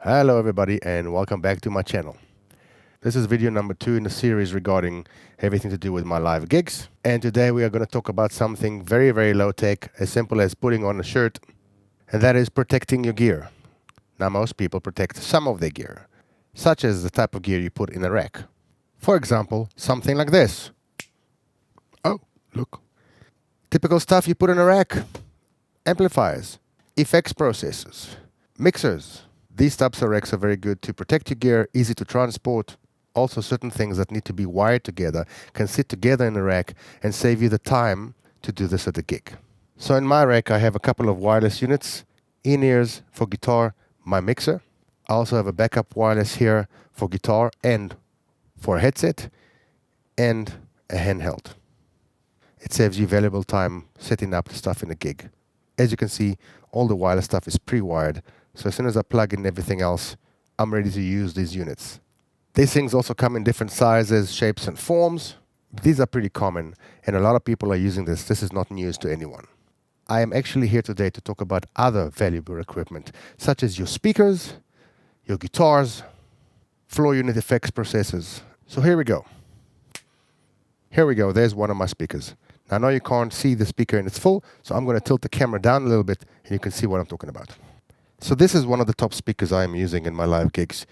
Hello everybody and welcome back to my channel. This is video number 2 in the series regarding everything to do with my live gigs. And today we are going to talk about something very low tech, as simple as putting on a shirt, and that is protecting your gear. Now most people protect some of their gear, such as the type of gear you put in a rack. For example, something like this. Oh, look. Typical stuff you put in a rack. Amplifiers, effects processors, mixers. These types of racks are very good to protect your gear, easy to transport. Also, certain things that need to be wired together can sit together in a rack and save you the time to do this at the gig. So in my rack, I have a couple of wireless units, in-ears for guitar, my mixer. I also have a backup wireless here for guitar and for a headset, and a handheld. It saves you valuable time setting up the stuff in the gig. As you can see, all the wireless stuff is pre-wired. So as soon as I plug in everything else, I'm ready to use these units. These things also come in different sizes, shapes and forms. These are pretty common and a lot of people are using this. This is not news to anyone. I am actually here today to talk about other valuable equipment, such as your speakers, your guitars, floor unit effects processors. So here we go. Here we go. There's one of my speakers. Now I know you can't see the speaker in its full, so I'm going to tilt the camera down a little bit and you can see what I'm talking about. So this is one of the top speakers I am using in my live gigs.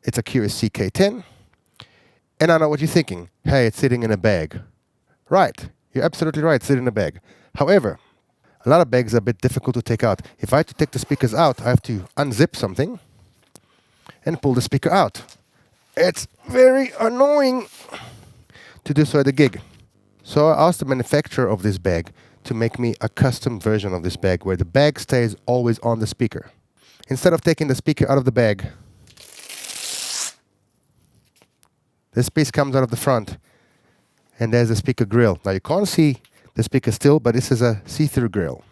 It's a QSC K10. And I know what you're thinking. Hey, it's sitting in a bag. Right. You're absolutely right. It's sitting in a bag. However, a lot of bags are a bit difficult to take out. If I have to take the speakers out, I have to unzip something and pull the speaker out. It's very annoying to do so at the gig. So I asked the manufacturer of this bag to make me a custom version of this bag where the bag stays always on the speaker. Instead of taking the speaker out of the bag, this piece comes out of the front and there's the speaker grill. Now you can't see the speaker still, but this is a see-through grill.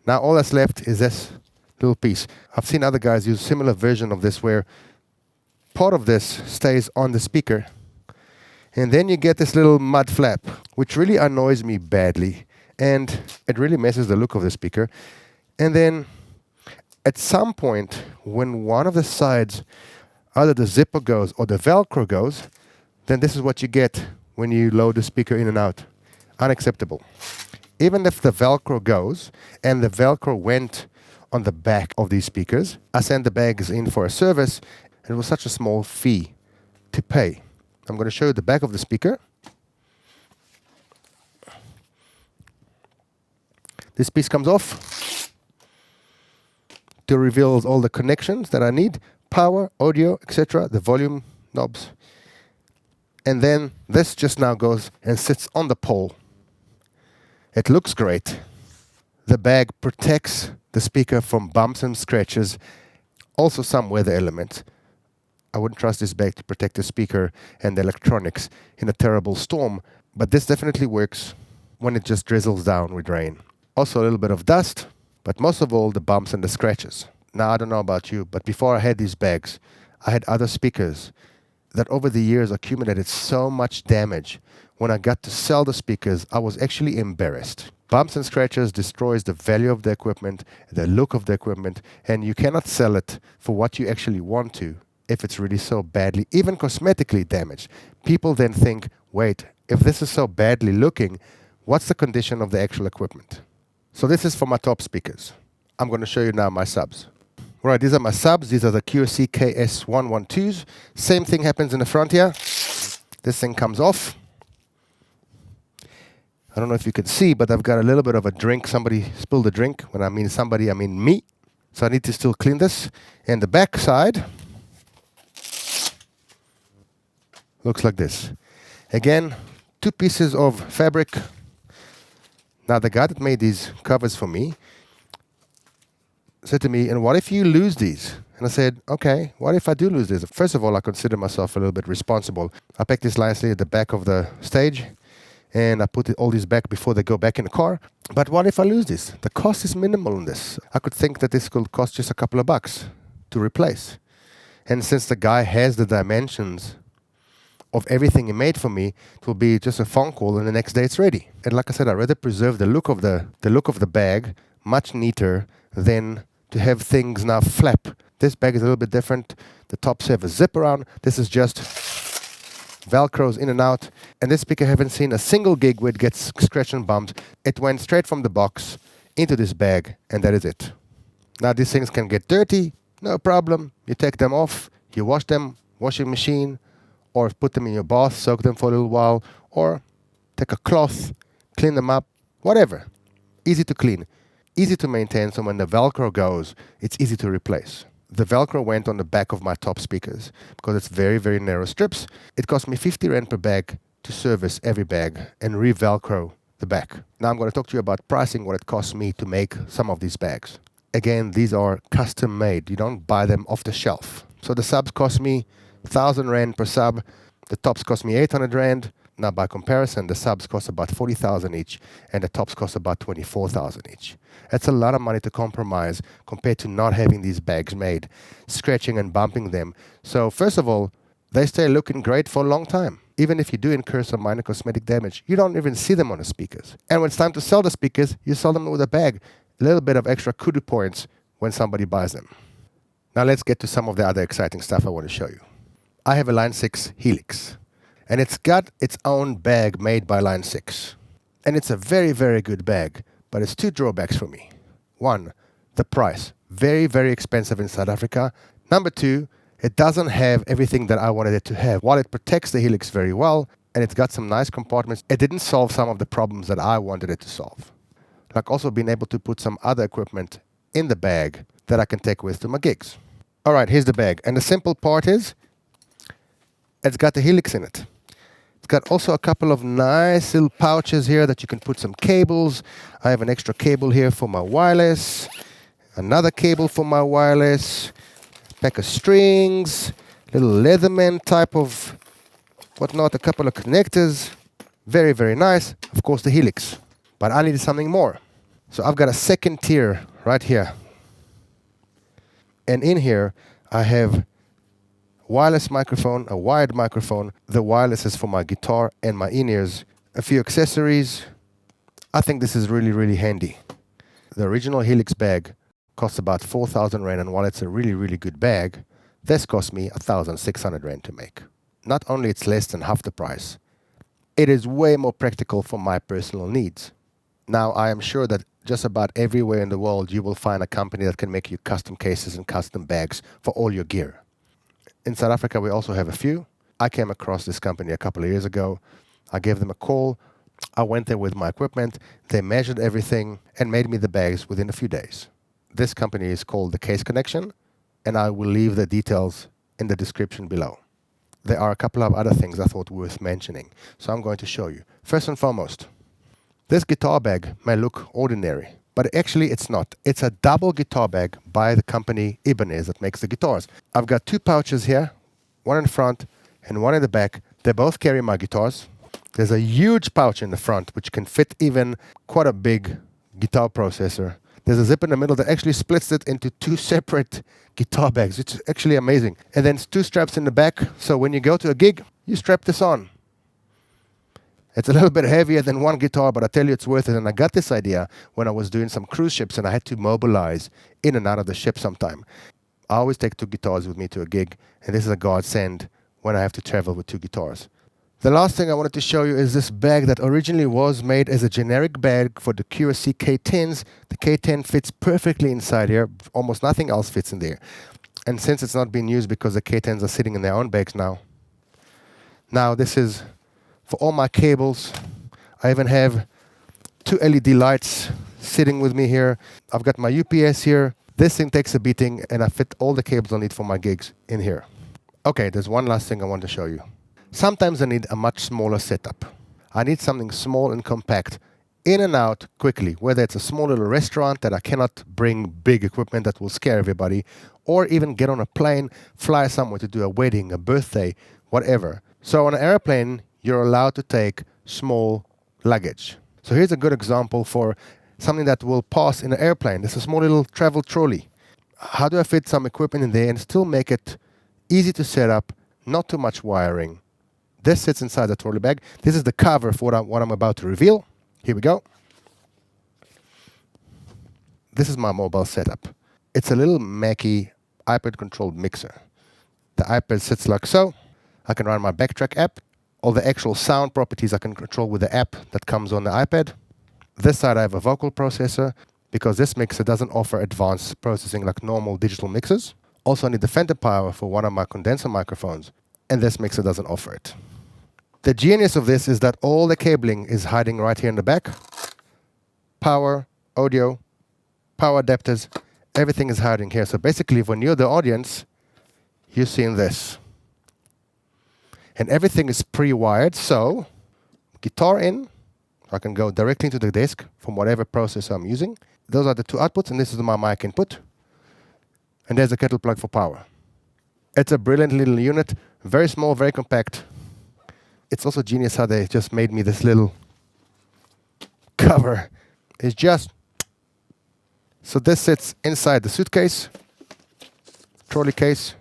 Now all that's left is this little piece. I've seen other guys use a similar version of this where part of this stays on the speaker and then you get this little mud flap, which really annoys me badly. And it really messes the look of the speaker. And then at some point, when one of the sides, either the zipper goes or the Velcro goes, then this is what you get when you load the speaker in and out. Unacceptable. Even if the Velcro goes, and the Velcro went on the back of these speakers, I sent the bags in for a service, and it was such a small fee to pay. I'm going to show you the back of the speaker. This piece comes off to reveal all the connections that I need, power, audio, etc., the volume knobs. And then this just now goes and sits on the pole. It looks great. The bag protects the speaker from bumps and scratches, also some weather elements. I wouldn't trust this bag to protect the speaker and the electronics in a terrible storm, but this definitely works when it just drizzles down with rain. Also a little bit of dust, but most of all the bumps and the scratches. Now I don't know about you, but before I had these bags, I had other speakers that over the years accumulated so much damage. When I got to sell the speakers, I was actually embarrassed. Bumps and scratches destroys the value of the equipment, the look of the equipment, and you cannot sell it for what you actually want to if it's really so badly, even cosmetically damaged. People then think, wait, if this is so badly looking, what's the condition of the actual equipment? So this is for my top speakers. I'm going to show you now my subs. Right, these are my subs. These are the QSC KS112s. Same thing happens in the front here. This thing comes off. I don't know if you can see, but I've got a little bit of a drink. Somebody spilled a drink. When I mean somebody, I mean me. So I need to still clean this. And the back side looks like this. Again, 2 pieces of fabric. Now the guy that made these covers for me said to me, and what if you lose these? And I said, okay, what if I do lose this? First of all, I consider myself a little bit responsible. I packed this nicely at the back of the stage and I put all these back before they go back in the car. But what if I lose this? The cost is minimal on this. I could think that this could cost just a couple of bucks to replace. And since the guy has the dimensions of everything he made for me, it will be just a phone call and the next day it's ready. And like I said, I'd rather preserve the look of the bag much neater than to have things now flap This bag is a little bit different. The tops have a zip around. This is just Velcros in and out. And this speaker, I haven't seen a single gig where it gets scratched and bumped. It went straight from the box into this bag, and that is it. Now these things can get dirty, no problem. You take them off, you wash them, washing machine, or put them in your bath, soak them for a little while, or take a cloth, clean them up, whatever. Easy to clean, easy to maintain, so when the Velcro goes, it's easy to replace. The Velcro went on the back of my top speakers because it's very, very narrow strips. It cost me 50 Rand per bag to service every bag and re-Velcro the back. Now I'm going to talk to you about pricing, what it costs me to make some of these bags. Again, these are custom made. You don't buy them off the shelf. So the subs cost me 1,000 Rand per sub. The tops cost me 800 Rand. Now by comparison, the subs cost about 40,000 each and the tops cost about 24,000 each. That's a lot of money to compromise compared to not having these bags made, scratching and bumping them. So first of all, they stay looking great for a long time. Even if you do incur some minor cosmetic damage, you don't even see them on the speakers. And when it's time to sell the speakers, you sell them with a bag. A little bit of extra kudu points when somebody buys them. Now let's get to some of the other exciting stuff I want to show you. I have a Line 6 Helix, and it's got its own bag made by Line 6. And it's a very, very good bag, but it's two drawbacks for me. One, the price. Very, very expensive in South Africa. Number two, it doesn't have everything that I wanted it to have. While it protects the Helix very well, and it's got some nice compartments, it didn't solve some of the problems that I wanted it to solve. Like also being able to put some other equipment in the bag that I can take with to my gigs. All right, here's the bag. And the simple part is, it's got the Helix in it. It's got also a couple of nice little pouches here that you can put some cables. I have an extra cable here for my wireless, another cable for my wireless, pack of strings, little Leatherman type of whatnot, a couple of connectors. Very, very nice. Of course, the Helix. But I needed something more. So I've got a second tier right here. And in here, I have wireless microphone, a wired microphone. The wireless is for my guitar and my in-ears. A few accessories. I think this is really, really handy. The original Helix bag costs about 4,000 Rand, and while it's a really, really good bag, this cost me 1,600 Rand to make. Not only it's less than half the price, it is way more practical for my personal needs. Now, I am sure that just about everywhere in the world, you will find a company that can make you custom cases and custom bags for all your gear. In South Africa, we also have a few. I came across this company a couple of years ago. I gave them a call. I went there with my equipment. They measured everything and made me the bags within a few days. This company is called The Case Connection, and I will leave the details in the description below. There are a couple of other things I thought worth mentioning, so I'm going to show you. First and foremost, this guitar bag may look ordinary, but actually it's not. It's a double guitar bag by the company Ibanez that makes the guitars. I've got two pouches here, one in front and one in the back. They both carry my guitars. There's a huge pouch in the front which can fit even quite a big guitar processor. There's a zip in the middle that actually splits it into two separate guitar bags. It's actually amazing. And then two straps in the back, so when you go to a gig, you strap this on. It's a little bit heavier than one guitar, but I tell you it's worth it. And I got this idea when I was doing some cruise ships and I had to mobilize in and out of the ship sometime. I always take two guitars with me to a gig, and this is a godsend when I have to travel with two guitars. The last thing I wanted to show you is this bag that originally was made as a generic bag for the QSC K10s. The K10 fits perfectly inside here. Almost nothing else fits in there. And since it's not being used because the K10s are sitting in their own bags now, this is for all my cables. I even have two LED lights sitting with me here. I've got my UPS here. This thing takes a beating, and I fit all the cables I need for my gigs in here. Okay, there's one last thing I want to show you. Sometimes I need a much smaller setup. I need something small and compact, in and out quickly, whether it's a small little restaurant that I cannot bring big equipment that will scare everybody, or even get on a plane, fly somewhere to do a wedding, a birthday, whatever. So on an airplane, you're allowed to take small luggage. So here's a good example for something that will pass in an airplane. There's a small little travel trolley. How do I fit some equipment in there and still make it easy to set up, not too much wiring? This sits inside the trolley bag. This is the cover for what I'm about to reveal. Here we go. This is my mobile setup. It's a little Mackie iPad controlled mixer. The iPad sits like so. I can run my backtrack app. All the actual sound properties I can control with the app that comes on the iPad. This side I have a vocal processor because this mixer doesn't offer advanced processing like normal digital mixers. Also I need the phantom power for one of my condenser microphones, and this mixer doesn't offer it. The genius of this is that all the cabling is hiding right here in the back. Power, audio, power adapters, everything is hiding here. So basically when you're the audience, you're seeing this. And everything is pre-wired, so guitar in, I can go directly into the disc from whatever processor I'm using. Those are the two outputs, and this is my mic input. And there's a kettle plug for power. It's a brilliant little unit, very small, very compact. It's also genius how they just made me this little cover. It's just, so this sits inside the suitcase, trolley case.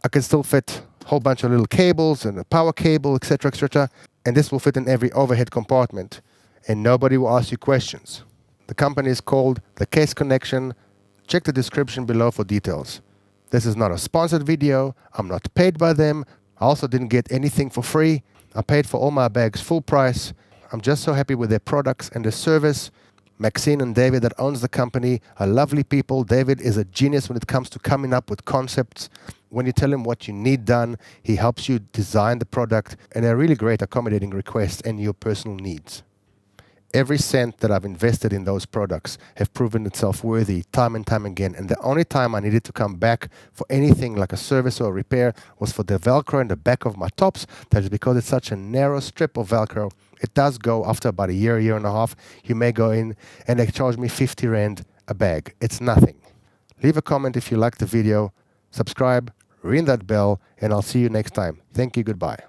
I can still fit whole bunch of little cables and a power cable, etc., etc. And this will fit in every overhead compartment, and nobody will ask you questions. The company is called The Case Connection. Check the description below for details. This is not a sponsored video. I'm not paid by them. I also didn't get anything for free. I paid for all my bags full price. I'm just so happy with their products and their service. Maxine and David that owns the company are lovely people. David is a genius when it comes to coming up with concepts. When you tell him what you need done, he helps you design the product, and they're really great accommodating requests and your personal needs. Every cent that I've invested in those products have proven itself worthy time and time again, and the only time I needed to come back for anything like a service or a repair was for the Velcro in the back of my tops. That is because it's such a narrow strip of Velcro. It does go after about a year and a half. You may go in and they charge me 50 Rand a bag. It's nothing. Leave a comment if you liked the video, subscribe, ring that bell, and I'll see you next time. Thank you, goodbye.